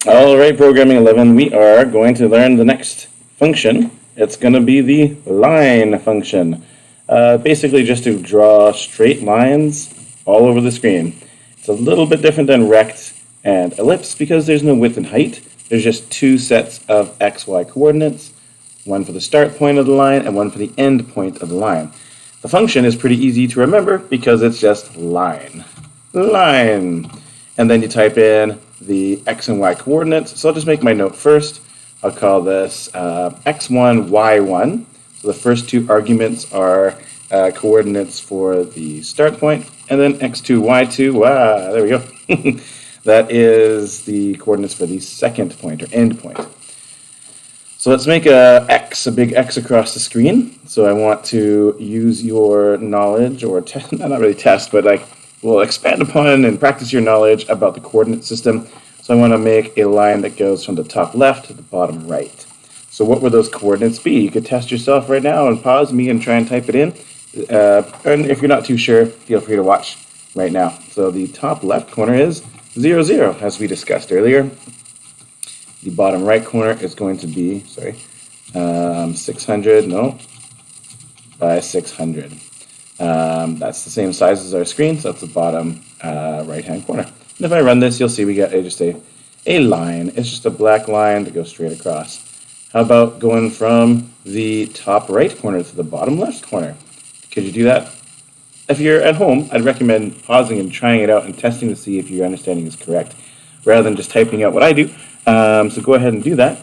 All right, Programming 11, we are going to learn the next function. It's going to be the line function. Basically just to draw straight lines all over the screen. It's a little bit different than rect and ellipse because there's no width and height. There's just two sets of x, y coordinates, one for the start point of the line and one for the end point of the line. The function is pretty easy to remember because it's just line. Line. And then you type in the x and y coordinates. So I'll just make my note first. I'll call this x1, y1. So the first two arguments are coordinates for the start point, and then x2, y2, there we go. That is the coordinates for the second point or end point. So let's make a big X across the screen. So I want to use your knowledge, or not really test, but like we'll expand upon and practice your knowledge about the coordinate system. So I want to make a line that goes from the top left to the bottom right. So what would those coordinates be? You could test yourself right now and pause me and try and type it in. And if you're not too sure, feel free to watch right now. So the top left corner is 0, 0, as we discussed earlier. The bottom right corner is going to be, 600, by 600. That's the same size as our screen, so that's the bottom right-hand corner. And if I run this, you'll see we get just a line. It's just a black line that goes straight across. How about going from the top right corner to the bottom left corner? Could you do that? If you're at home, I'd recommend pausing and trying it out and testing to see if your understanding is correct, rather than just typing out what I do. So go ahead and do that.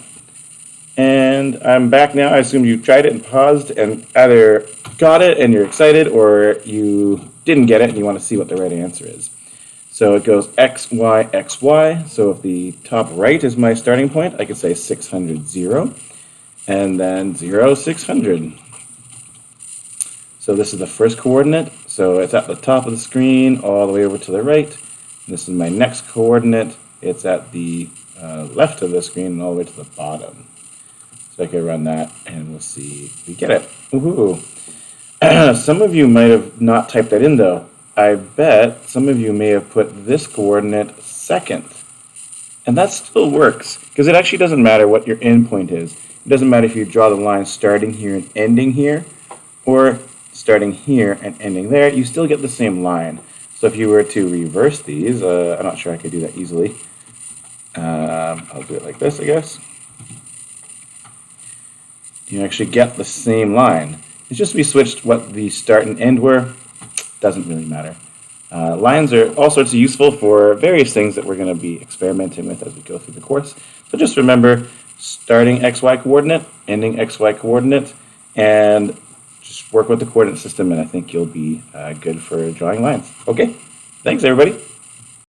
And I'm back now. I assume you tried it and paused and either got it and you're excited, or you didn't get it and you want to see what the right answer is. So it goes x, y, x, y. So if the top right is my starting point, I could say 600, 0, and then 0, 600. So this is the first coordinate. So it's at the top of the screen all the way over to the right. This is my next coordinate. It's at the left of the screen and all the way to the bottom. So I can run that and we'll see if we get it. Woohoo! Some of you might have not typed that in though. I bet some of you may have put this coordinate second. And that still works, because it actually doesn't matter what your endpoint is. It doesn't matter if you draw the line starting here and ending here, or starting here and ending there. You still get the same line. So if you were to reverse these, I'm not sure I could do that easily. I'll do it like this, I guess. You actually get the same line. It's just we switched what the start and end were. Doesn't really matter. Lines are all sorts of useful for various things that we're going to be experimenting with as we go through the course. So just remember starting XY coordinate, ending XY coordinate, and just work with the coordinate system, and I think you'll be good for drawing lines. Okay, thanks everybody.